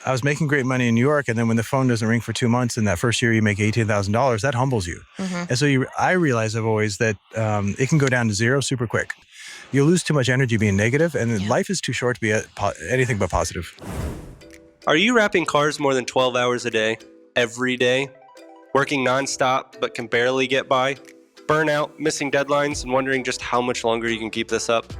I was making great money in New York, and then when the phone doesn't ring for 2 months, and that first year you make $18,000, that humbles you. And so I realize I've always that it can go down to zero super quick. You lose too much energy being negative, and life is too short to be anything but positive. Are you wrapping cars more than 12 hours a day, every day? Working nonstop but can barely get by? Burnout, missing deadlines, and wondering just how much longer you can keep this up?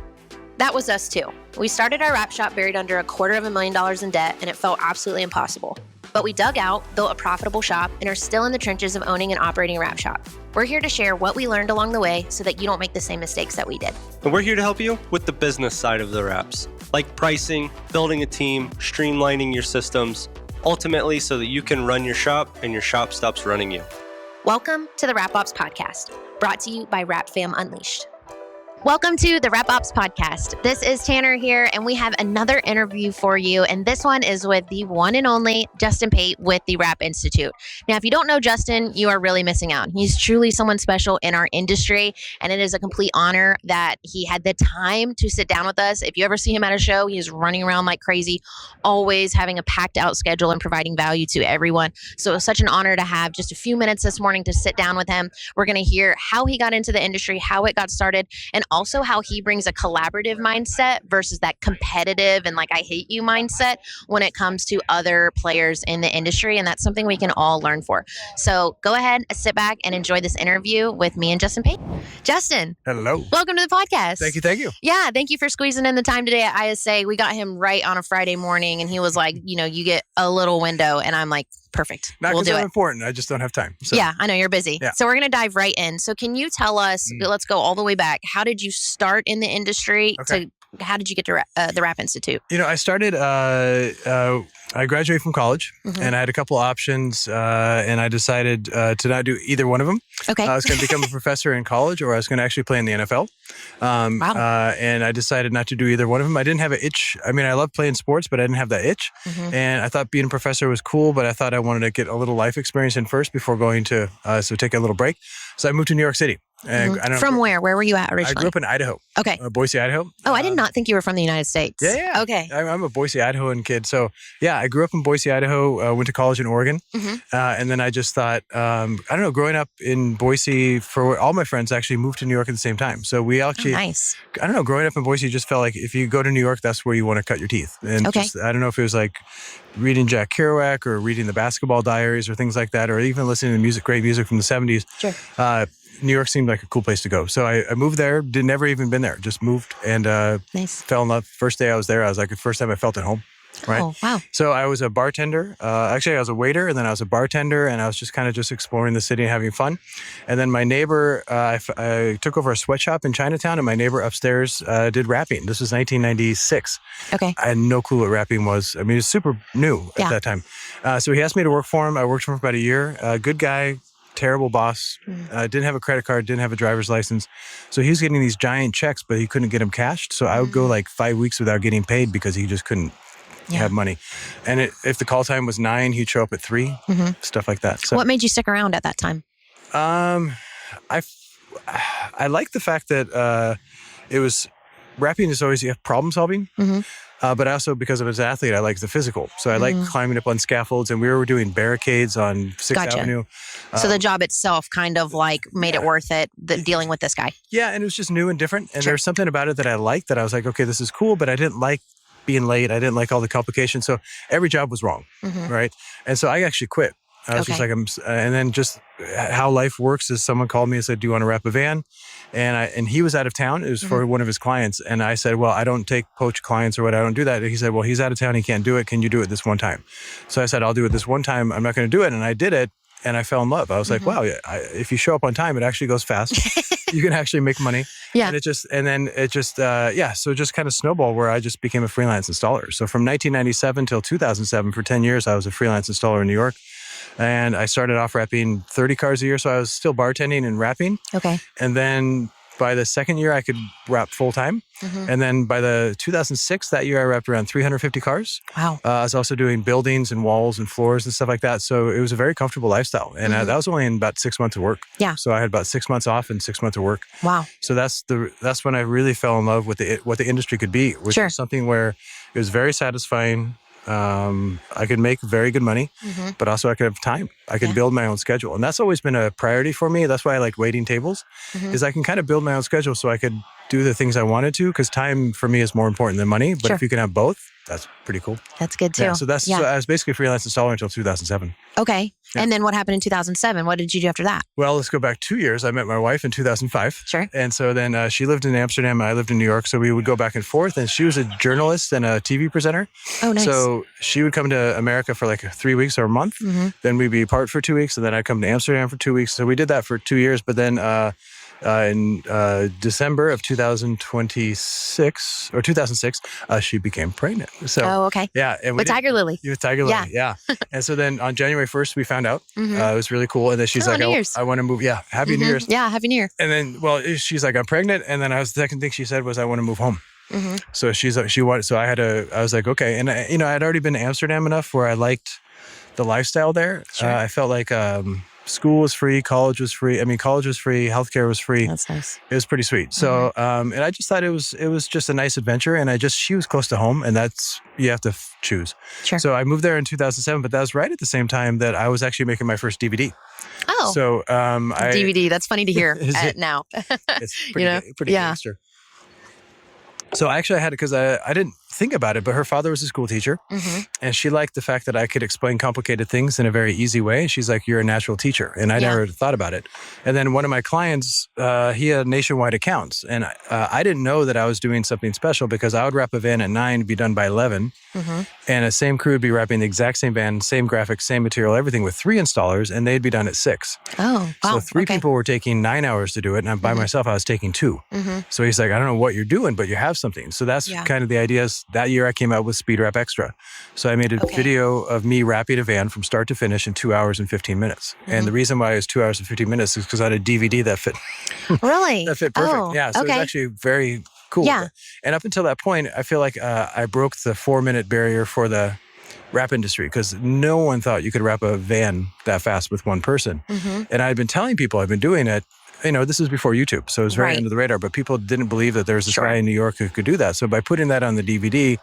That was us too. We started our wrap shop buried under $250,000 in debt, and it felt absolutely impossible. But we dug out, built a profitable shop, and are still in the trenches of owning and operating a wrap shop. We're here to share what we learned along the way so that you don't make the same mistakes that we did. And we're here to help you with the business side of the wraps, like pricing, building a team, streamlining your systems, ultimately so that you can run your shop and your shop stops running you. Welcome to the Wrap Ops Podcast, brought to you by Wrap Fam Unleashed. Welcome to the Wrap Ops Podcast. This is Tanner here, and we have another interview for you. And this one is with the one and only Justin Pate with the Wrap Institute. Now, if you don't know Justin, you are really missing out. He's truly someone special in our industry, and it is a complete honor that he had the time to sit down with us. If you ever see him at a show, he's running around like crazy, always having a packed out schedule and providing value to everyone. So it was such an honor to have just a few minutes this morning to sit down with him. We're going to hear how he got into the industry, how it got started, and also how he brings a collaborative mindset versus that competitive and like I hate you mindset when it comes to other players in the industry. And that's something we can all learn for. So go ahead, sit back and enjoy this interview with me and Justin Pate. Justin. Hello. Welcome to the podcast. Thank you. Yeah, thank you for squeezing in the time today at ISA. We got him right on a Friday morning and he was like, you get a little window, and I'm like, perfect. Not we'll do I'm it. important. I just don't have time. So. Yeah, I know you're busy. Yeah. So we're going to dive right in. So can you tell us, let's go all the way back. How did you start in the industry? How did you get to the Wrap Institute? I started, I graduated from college and I had a couple options and I decided to not do either one of them. Okay. I was going to become a professor in college, or I was going to actually play in the NFL. Wow. And I decided not to do either one of them. I didn't have an itch. I mean, I love playing sports, but I didn't have that itch. And I thought being a professor was cool, but I thought I wanted to get a little life experience in first before going to, so take a little break. So I moved to New York City. And I don't From know, where? Where were you at originally? I grew up in Idaho. Okay. Boise, Idaho. Oh, I did not think you were from the United States. Yeah. Okay. I'm a Boise, Idahoan kid. So yeah, I grew up in Boise, Idaho, went to college in Oregon. And then I just thought, I don't know, growing up in Boise, for all my friends actually moved to New York at the same time. So we actually, nice. I don't know, growing up in Boise, just felt like if you go to New York, that's where you want to cut your teeth. And just, I don't know if it was like reading Jack Kerouac or reading the Basketball Diaries or things like that, or even listening to great music from the 70s. Sure. New York seemed like a cool place to go. So I moved there, never even been there, just moved and fell in love. First day I was there, I was like, the first time I felt at home. Right. Oh, wow. So I was a bartender. Actually, I was a waiter, and then I was a bartender, and I was just kind of just exploring the city and having fun. And then my neighbor, I took over a sweatshop in Chinatown, and my neighbor upstairs did rapping. This was 1996. Okay. I had no clue what rapping was. I mean, it was super new at that time. So he asked me to work for him. I worked for him for about a year. Good guy. Terrible boss, didn't have a credit card, didn't have a driver's license. So he was getting these giant checks, but he couldn't get them cashed. So I would go like 5 weeks without getting paid because he just couldn't have money. And if the call time was 9, he'd show up at 3, stuff like that. So what made you stick around at that time? I like the fact that it was, rapping is always, you have problem solving. But also because I was an athlete, I like the physical. So I like climbing up on scaffolds, and we were doing barricades on 6th Avenue. So the job itself kind of like made it worth it, dealing with this guy. Yeah, and it was just new and different. And there's something about it that I liked, that I was like, okay, this is cool, but I didn't like being late. I didn't like all the complications. So every job was wrong, right? And so I actually quit. I was just like, and then just how life works is someone called me and said, do you want to wrap a van? And he was out of town. It was for one of his clients. And I said, well, I don't take poach clients or what. I don't do that. And he said, well, he's out of town. He can't do it. Can you do it this one time? So I said, I'll do it this one time. I'm not going to do it. And I did it. And I fell in love. I was like, wow, if you show up on time, it actually goes fast. You can actually make money. Yeah. And it just, so it just kind of snowballed where I just became a freelance installer. So from 1997 till 2007, for 10 years, I was a freelance installer in New York. And I started off wrapping 30 cars a year. So I was still bartending and wrapping. Okay. And then by the second year, I could wrap full time. And then by the 2006, that year, I wrapped around 350 cars. Wow. I was also doing buildings and walls and floors and stuff like that. So it was a very comfortable lifestyle. And that was only in about 6 months of work. Yeah. So I had about 6 months off and 6 months of work. Wow. So that's when I really fell in love with what the industry could be, which was something where it was very satisfying. I could make very good money, but also I could have time. I could build my own schedule. And that's always been a priority for me. That's why I like waiting tables, is I can kind of build my own schedule so I could do the things I wanted to, because time for me is more important than money. But if you can have both, that's pretty cool. That's good too. Yeah, so I was basically a freelance installer until 2007. Okay. Yeah. And then what happened in 2007? What did you do after that? Well, let's go back 2 years. I met my wife in 2005. Sure. And so then she lived in Amsterdam and I lived in New York. So we would go back and forth. And she was a journalist and a TV presenter. Oh, nice. So she would come to America for like 3 weeks or a month. Then we'd be apart for 2 weeks. And then I'd come to Amsterdam for 2 weeks. So we did that for 2 years. But then in December of 2006, she became pregnant. So, okay. Yeah. And with Tiger Lily. With Tiger Lily, yeah. And so then on January 1st, we found out. It was really cool. And then she's like, I want to move. Yeah. Happy New Year's. Yeah. Happy New Year. And then, she's like, I'm pregnant. And then the second thing she said was, I want to move home. So I was like, okay. And I'd already been to Amsterdam enough where I liked the lifestyle there. Sure. I felt like, school was free, college was free. I mean, college was free, healthcare was free. That's nice. It was pretty sweet. So, and I just thought it was just a nice adventure. And she was close to home, and you have to choose. Sure. So I moved there in 2007, but that was right at the same time that I was actually making my first DVD. Oh. So, DVD. That's funny to hear now. It's pretty gangster. So actually I had it because I didn't think about it, but her father was a school teacher and she liked the fact that I could explain complicated things in a very easy way. She's like, you're a natural teacher. And I never thought about it. And then one of my clients, he had nationwide accounts. And I didn't know that I was doing something special because I would wrap a van at 9, be done by 11. And the same crew would be wrapping the exact same van, same graphics, same material, everything with 3 installers, and they'd be done at 6. Oh, wow. So 3 people were taking 9 hours to do it. And by myself, I was taking 2. So he's like, I don't know what you're doing, but you have something. So that's kind of the idea. That year I came out with Speed Wrap Extra. So I made a video of me wrapping a van from start to finish in 2 hours and 15 minutes. And the reason why it was 2 hours and 15 minutes is because I had a DVD that fit. Really? That fit perfect. Oh, yeah. So it was actually very cool. Yeah. And up until that point, I feel like I broke the 4-minute barrier for the wrap industry because no one thought you could wrap a van that fast with one person. And I'd been telling people I've been doing it. This is before YouTube, so it was very under the radar, but people didn't believe that there was this guy in New York who could do that. So by putting that on the DVD,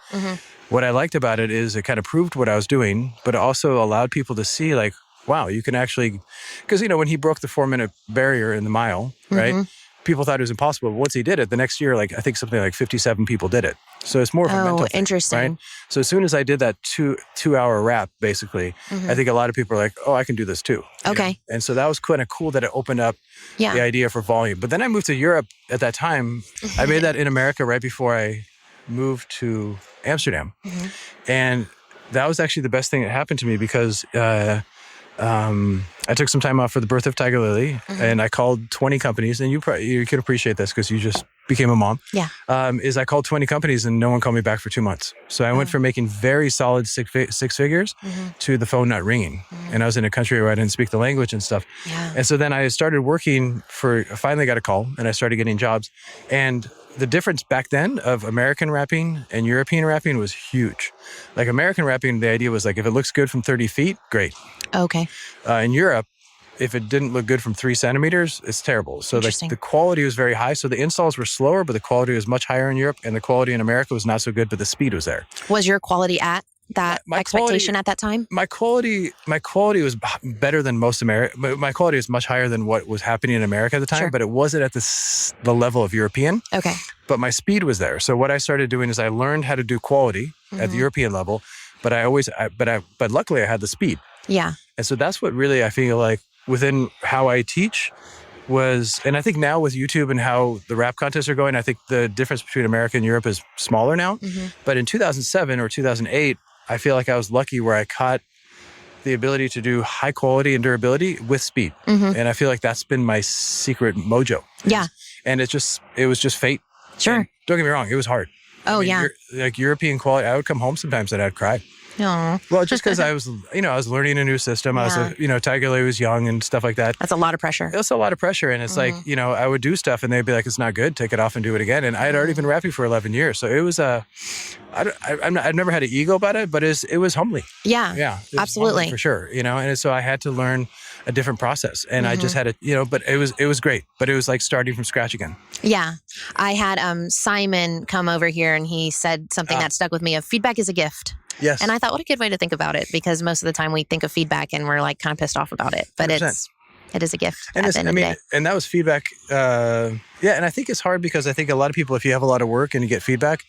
what I liked about it is it kind of proved what I was doing, but it also allowed people to see like, wow, you can actually, because, when he broke the 4-minute barrier in the mile, right? People thought it was impossible. But once he did it, the next year, I think something like 57 people did it. So it's more of a mental thing, interesting. Right? So as soon as I did that 2-hour wrap, basically, I think a lot of people are like, oh, I can do this too. Okay. And so that was kind of cool that it opened up the idea for volume. But then I moved to Europe at that time. I made that in America right before I moved to Amsterdam. And that was actually the best thing that happened to me because I took some time off for the birth of Tiger Lily, and I called 20 companies, and you can appreciate this because you just became a mom. Yeah. I called 20 companies and no one called me back for 2 months. So I went from making very solid six figures to the phone not ringing. And I was in a country where I didn't speak the language and stuff. Yeah. And so then I started working I finally got a call and I started getting jobs. And the difference back then of American wrapping and European wrapping was huge. Like American wrapping, the idea was like, if it looks good from 30 feet, great. Okay. In Europe, if it didn't look good from 3 centimeters, it's terrible. So the quality was very high. So the installs were slower, but the quality was much higher in Europe. And the quality in America was not so good, but the speed was there. Was your quality at that expectation at that time? My quality was better than most American. My quality was much higher than what was happening in America at the time, but it wasn't at the level of European. Okay. But my speed was there. So what I started doing is I learned how to do quality at the European level, but but luckily I had the speed. Yeah. And so that's what really I feel like within how I teach was, and I think now with YouTube and how the rap contests are going, I think the difference between America and Europe is smaller now. But in 2007 or 2008, I feel like I was lucky where I caught the ability to do high quality and durability with speed. And I feel like that's been my secret mojo. Yeah. And it was just fate. Sure. And don't get me wrong, it was hard. Oh, yeah. Like European quality, I would come home sometimes and I'd cry. No. Well, just because I was learning a new system. Yeah. I was, Tiger Lily was young and stuff like that. That's a lot of pressure. It's a lot of pressure. And it's like, I would do stuff and they'd be like, it's not good. Take it off and do it again. And I had already been rapping for 11 years. So it was I've never had an ego about it, but it was humbling. Yeah. Yeah. Absolutely. For sure. And so I had to learn a different process and I just had to, but it was great, but it was like starting from scratch again. Yeah. I had Simon come over here and he said something that stuck with me of feedback is a gift. Yes. And I thought, what a good way to think about it, because most of the time we think of feedback and we're like kind of pissed off about it, but 100%. it is a gift And at the end of the day. and that was feedback. And I think it's hard because I think a lot of people, if you have a lot of work and you get feedback,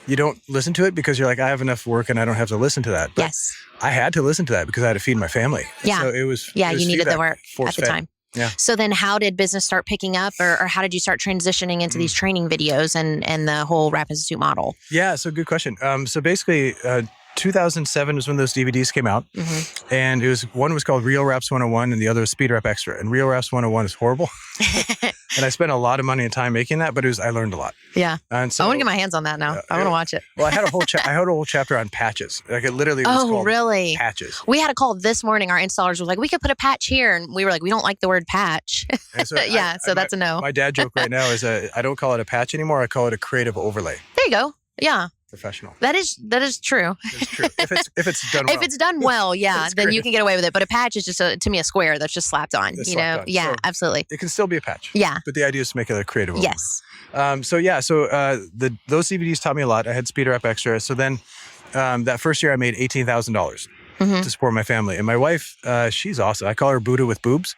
you don't listen to it because you're like, I have enough work and I don't have to listen to that. But Yes. I had to listen to that because I had to feed my family. Yeah. So it was. Yeah, it was you needed the feedback, work at the force-fed. time. Yeah. So then how did business start picking up, or how did you start transitioning into these training videos and the whole Rap Institute model? Yeah, so good question. So basically, 2007 was when those DVDs came out. And one was called Real Raps 101 and the other was Speed Rap Extra. And Real Raps 101 is horrible. And I spent a lot of money and time making that, but I learned a lot. Yeah. And so, I want to get my hands on that now. I want to watch it. Well, I had a whole chapter on patches. Like it literally was called really? patches. We had a call this morning. Our installers were like, we could put a patch here. And we were like, we don't like the word patch. And so that's a no. My dad joke right now is I don't call it a patch anymore. I call it a creative overlay. There you go. Yeah. Professional. That is true. It's true. If it's done well. If it's done well, yeah, then you can get away with it. But a patch is just to me a square that's just slapped on. It's you know, slapped on. yeah, So absolutely. It can still be a patch. Yeah. But the idea is to make it a creative overlay. Yes. Those DVDs taught me a lot. I had Speed Rap Extra. So then that first year I made $18,000 to support my family. And my wife, she's awesome. I call her Buddha with boobs.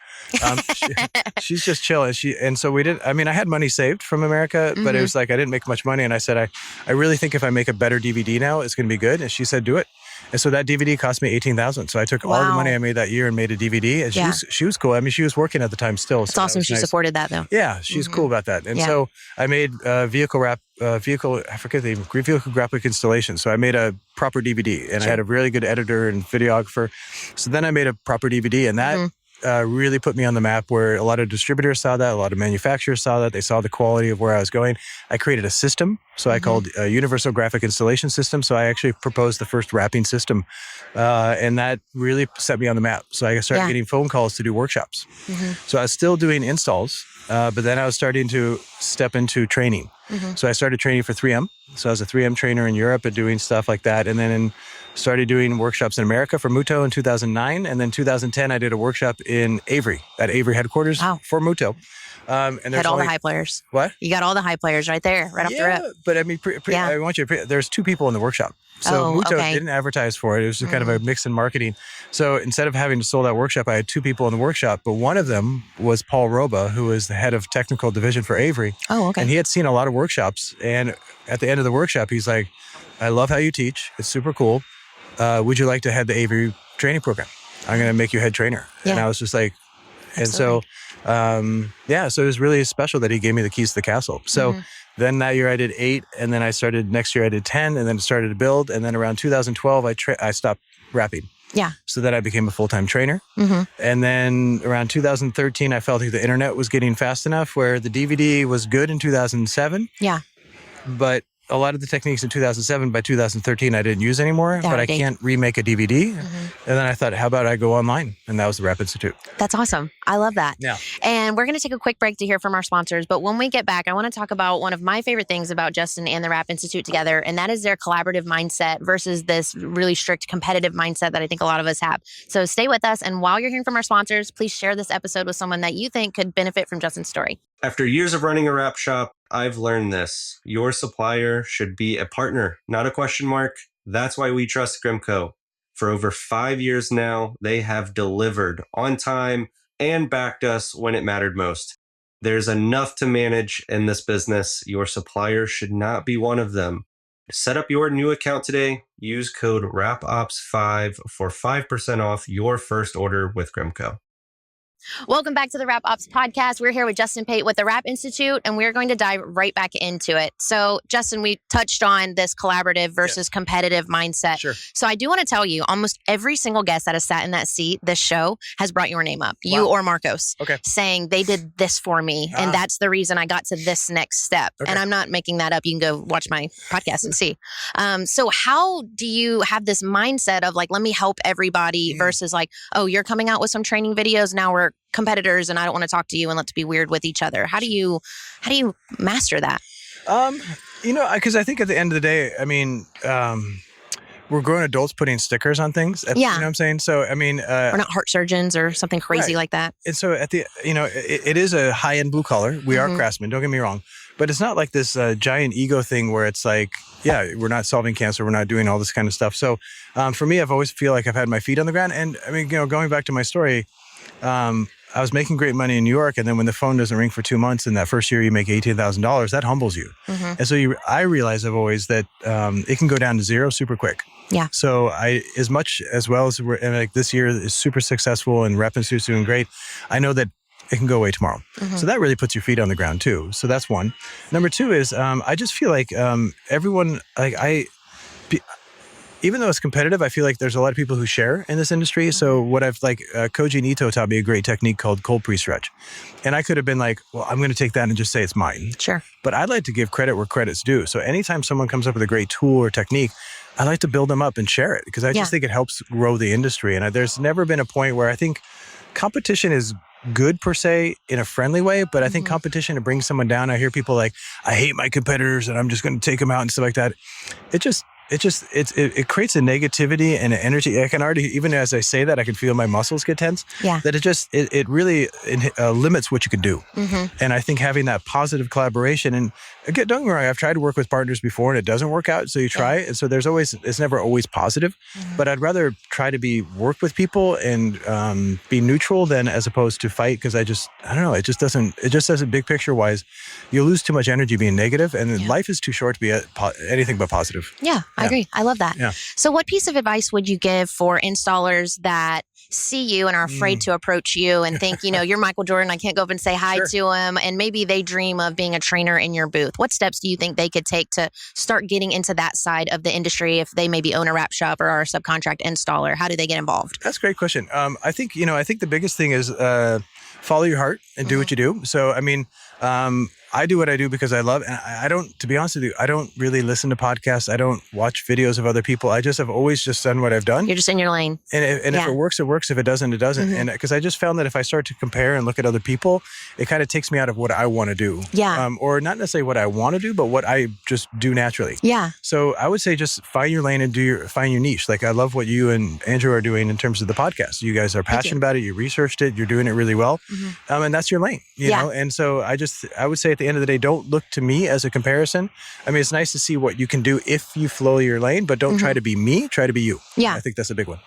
She's just chill. And so I had money saved from America, but it was like I didn't make much money. And I said, I really think if I make a better DVD now, it's going to be good. And she said, do it. And so that DVD cost me $18,000. So I took all the money I made that year and made a DVD. And she was cool. I mean, she was working at the time still. It's awesome. She supported that though. Yeah, she's cool about that. And so I made vehicle graphic installation. So I made a proper DVD and I had a really good editor and videographer. So then I made a proper DVD and that really put me on the map where a lot of distributors saw that, a lot of manufacturers saw that. They saw the quality of where I was going. I created a system. So I called a Universal Graphic Installation System. So I actually proposed the first wrapping system. And that really set me on the map. So I started getting phone calls to do workshops. So I was still doing installs, but then I was starting to step into training. So I started training for 3M. So I was a 3M trainer in Europe and doing stuff like that. And then started doing workshops in America for Muto in 2009. And then 2010, I did a workshop in Avery, at Avery headquarters for Muto. And had all the high players. What? You got all the high players right there, right off the rip. But I mean, I want you to, there's 2 people in the workshop. So Muto didn't advertise for it. It was just kind of a mix in marketing. So instead of having to sold out workshop, I had 2 people in the workshop, but one of them was Paul Roba, who was the head of technical division for Avery. Oh, okay. And he had seen a lot of workshops. And at the end of the workshop, he's like, I love how you teach. It's super cool. Would you like to head the Avery training program? I'm going to make you head trainer. Yeah. And I was just like, Absolutely. and so, so it was really special that he gave me the keys to the castle. So then that year I did 8, and then next year I did 10, and then started to build. And then around 2012, I stopped rapping. Yeah. So then I became a full-time trainer. And then around 2013, I felt like the internet was getting fast enough where the DVD was good in 2007. Yeah. But a lot of the techniques in 2007, by 2013, I didn't use anymore, but I can't remake a DVD. And then I thought, how about I go online? And that was the Rap Institute. That's awesome. I love that. Yeah. And we're going to take a quick break to hear from our sponsors. But when we get back, I want to talk about one of my favorite things about Justin and the Rap Institute together, and that is their collaborative mindset versus this really strict competitive mindset that I think a lot of us have. So stay with us. And while you're hearing from our sponsors, please share this episode with someone that you think could benefit from Justin's story. After years of running a wrap shop, I've learned this. Your supplier should be a partner, not a question mark. That's why we trust Grimco. For over 5 years now, they have delivered on time and backed us when it mattered most. There's enough to manage in this business. Your supplier should not be one of them. Set up your new account today. Use code RAPOPS5 for 5% off your first order with Grimco. Welcome back to the Rap Ops podcast. We're here with Justin Pate with the Rap Institute, and we're going to dive right back into it. So, Justin, we touched on this collaborative versus competitive mindset. Sure. So I do want to tell you, almost every single guest that has sat in that seat this show has brought your name up, you or Marcos, saying they did this for me, and that's the reason I got to this next step. And I'm not making that up. You can go watch my podcast and see. So how do you have this mindset of like, let me help everybody versus like, oh, you're coming out with some training videos, now we're competitors and I don't want to talk to you and let's be weird with each other. How do you master that? Because I think at the end of the day, I mean, we're grown adults putting stickers on things. You know what I'm saying? So, I mean, we're not heart surgeons or something crazy like that. And so it is a high-end blue collar. We are craftsmen, don't get me wrong. but it's not like this giant ego thing where it's like, yeah, we're not solving cancer, we're not doing all this kind of stuff. So for me, I've always feel like I've had my feet on the ground. And I mean, going back to my story, I was making great money in New York, and then when the phone doesn't ring for 2 months, and that first year you make $18,000, that humbles you. And so I realize I've always that it can go down to zero super quick. Yeah. So as well as we're, and like this year is super successful and Rep Institute's doing great, I know that it can go away tomorrow. So that really puts your feet on the ground too. So that's one. Number two is I just feel like everyone, even though it's competitive, I feel like there's a lot of people who share in this industry. So what I've Koji Nito taught me a great technique called cold pre-stretch. And I could have been like, well, I'm going to take that and just say it's mine. Sure. But I'd like to give credit where credit's due. So anytime someone comes up with a great tool or technique, I like to build them up and share it because I just think it helps grow the industry. And there's never been a point where I think competition is good per se in a friendly way, but I think competition to bring someone down. I hear people like, I hate my competitors and I'm just going to take them out and stuff like that. It creates a negativity and an energy. I can already, even as I say that, I can feel my muscles get tense. Yeah. That it really limits what you can do. And I think having that positive collaboration, and again, don't get me wrong, I've tried to work with partners before and it doesn't work out. So you try it. And so it's never always positive, but I'd rather try to work with people and be neutral than as opposed to fight. Cause I don't know. It just doesn't big picture wise, you lose too much energy being negative and life is too short to be anything but positive. Yeah. I agree. I love that. Yeah. So what piece of advice would you give for installers that see you and are afraid to approach you and think, you're Michael Jordan, I can't go up and say hi to him, and maybe they dream of being a trainer in your booth? What steps do you think they could take to start getting into that side of the industry if they maybe own a wrap shop or are a subcontract installer? How do they get involved? That's a great question. I think the biggest thing is follow your heart and do what you do. So, I mean, I do what I do because I love, and I don't, to be honest with you, I don't really listen to podcasts. I don't watch videos of other people. I just have always just done what I've done. You're just in your lane. And if it works, it works. If it doesn't, it doesn't. And because I just found that if I start to compare and look at other people, it kind of takes me out of what I want to do. Yeah. Or not necessarily what I want to do, but what I just do naturally. Yeah. So I would say just find your lane and find your niche. Like I love what you and Andrew are doing in terms of the podcast. You guys are passionate about it. You researched it. You're doing it really well. And that's your lane, you know? And so I would say at the end of the day, don't look to me as a comparison. I mean, it's nice to see what you can do if you flow your lane, but don't try to be me, try to be you. Yeah. I think that's a big one.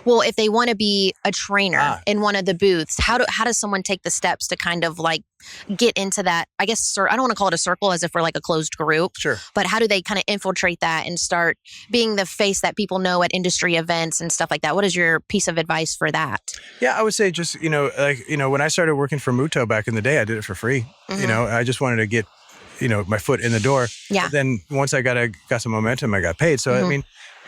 Well, if they want to be a trainer in one of the booths, how does someone take the steps to kind of like get into that? I guess, I don't want to call it a circle as if we're like a closed group. Sure. But how do they kind of infiltrate that and start being the face that people know at industry events and stuff like that? What is your piece of advice for that? Yeah, I would say just, when I started working for Muto back in the day, I did it for free. I just wanted to get, my foot in the door. Yeah. But then once I got some momentum, I got paid. So, I mean,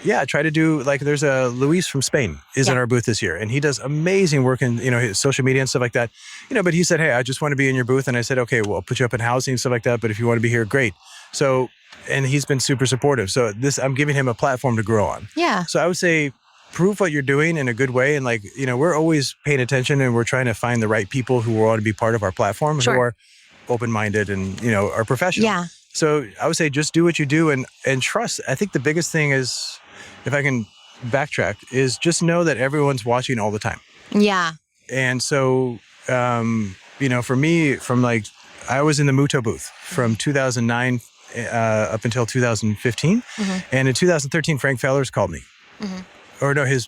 I try to do, there's a Luis from Spain is in our booth this year, and he does amazing work in, his social media and stuff like that. But he said, hey, I just want to be in your booth. And I said, okay, well, I'll put you up in housing and stuff like that. But if you want to be here, great. So, and he's been super supportive. So I'm giving him a platform to grow on. Yeah. So I would say, prove what you're doing in a good way. And we're always paying attention and we're trying to find the right people who want to be part of our platform, who are open-minded and, are professional. Yeah. So I would say just do what you do and trust. I think the biggest thing is, if I can backtrack, is just know that everyone's watching all the time. Yeah. And so, for me, I was in the Muto booth from 2009 up until 2015. And in 2013, Frank Fellers called me. Or no, his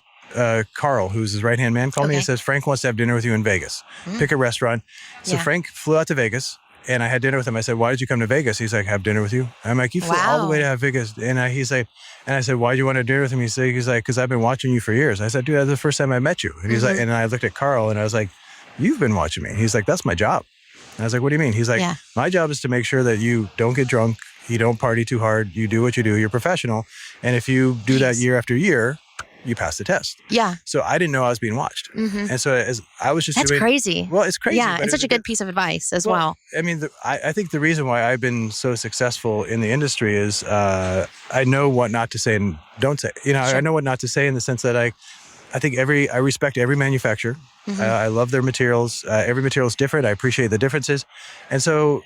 Carl, who's his right-hand man, called me and says, Frank wants to have dinner with you in Vegas. Pick a restaurant. So Frank flew out to Vegas. And I had dinner with him. I said, why did you come to Vegas? He's like, have dinner with you. I'm like, you flew all the way to have Vegas. And he's like, and I said, why do you want to dinner with him? He's like, because I've been watching you for years. I said, dude, that's the first time I met you. And he's like, and I looked at Carl and I was like, you've been watching me. He's like, that's my job. And I was like, what do you mean? He's like, my job is to make sure that you don't get drunk. You don't party too hard. You do what you do. You're professional. And if you do that year after year, you pass the test. Yeah. So I didn't know I was being watched. And so as I was just That's crazy. Well, it's crazy. Yeah, it's such a good piece of advice as well. I mean, I think the reason why I've been so successful in the industry is I know what not to say and don't say. I know what not to say in the sense that I think I respect every manufacturer. I love their materials. Every material is different. I appreciate the differences. And so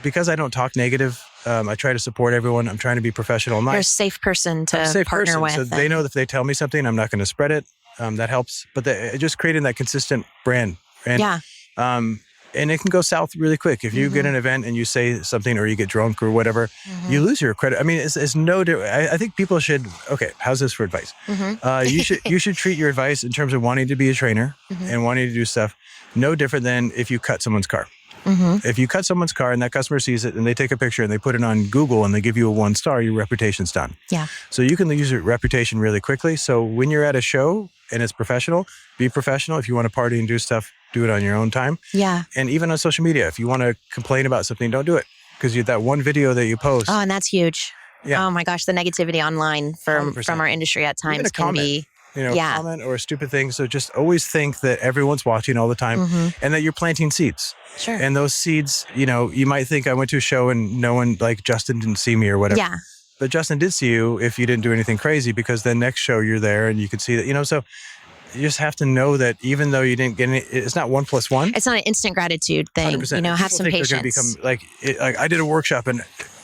because I don't talk negative, I try to support everyone. I'm trying to be professional. You're a safe person to partner with. So they know that if they tell me something, I'm not going to spread it. That helps. But just creating that consistent brand. And, And it can go south really quick. If you get an event and you say something or you get drunk or whatever, you lose your credit. I mean, it's no different. I think people should, okay, how's this for advice? You should treat your advice in terms of wanting to be a trainer and wanting to do stuff no different than if you cut someone's car. If you cut someone's car and that customer sees it and they take a picture and they put it on Google and they give you a 1 star, your reputation's done. Yeah. So you can use your reputation really quickly. So when you're at a show and it's professional, be professional. If you want to party and do stuff, do it on your own time. Yeah. And even on social media, if you want to complain about something, don't do it. Because that one video that you post. Oh, and that's huge. Yeah. Oh my gosh, the negativity online from 100%. our industry at times Even a can comment. be. Comment or a stupid thing. So just always think that everyone's watching all the time and that you're planting seeds. Sure. And those seeds, you might think I went to a show and no one, like Justin didn't see me or whatever. Yeah. But Justin did see you if you didn't do anything crazy, because the next show you're there and you could see that, so you just have to know that even though you didn't get any, it's not 1 + 1. It's not an instant gratitude thing. 100%. Have some People patience. think they're going to become like I did a workshop and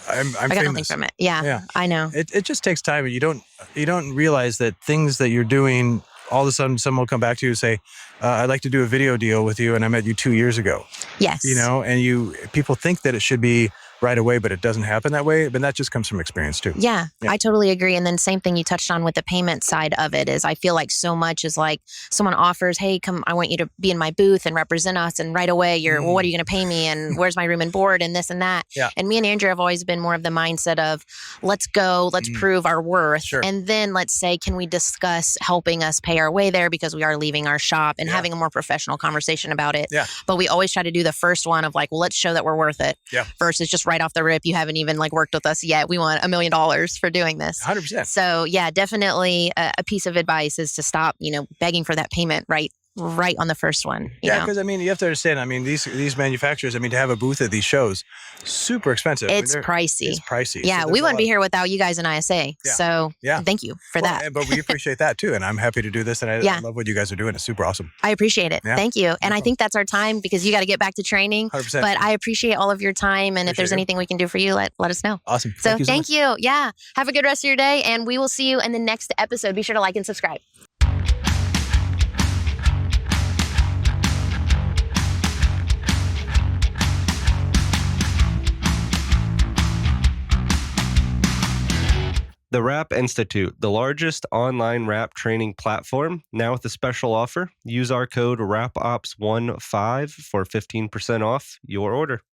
I'm I got nothing famous. from it. Yeah. I know. It just takes time, and you don't realize that things that you're doing, all of a sudden someone will come back to you and say, I'd like to do a video deal with you and I met you 2 years ago. Yes. And people think that it should be right away, but it doesn't happen that way. But that just comes from experience too. Yeah, I totally agree. And then same thing you touched on with the payment side of it is I feel like so much is like someone offers, hey, come, I want you to be in my booth and represent us. And right away you're, well, what are you going to pay me? And where's my room and board and this and that. Yeah. And me and Andrew have always been more of the mindset of let's go, let's prove our worth. Sure. And then let's say, can we discuss helping us pay our way there because we are leaving our shop and having a more professional conversation about it. Yeah. But we always try to do the first one of like, well, let's show that we're worth it. Yeah. Versus just right off the rip, you haven't even like worked with us yet. We want $1 million for doing this. 100%. So yeah, definitely a piece of advice is to stop, begging for that payment right on the first one. You know? Because you have to understand. These manufacturers. To have a booth at these shows, super expensive. It's pricey. It's pricey. Yeah, So we wouldn't be here without you guys in ISA. Yeah. So thank you for that. But we appreciate that too, and I'm happy to do this. And I love what you guys are doing. It's super awesome. I appreciate it. Yeah. Thank you. And I think that's our time because you got to get back to training. 100%. But I appreciate all of your time. And if there's anything we can do for you, let us know. Awesome. So thank you. thank you. Yeah. Have a good rest of your day. And we will see you in the next episode. Be sure to like and subscribe. The Rap Institute, the largest online rap training platform, now with a special offer. Use our code RAPOPS15 for 15% off your order.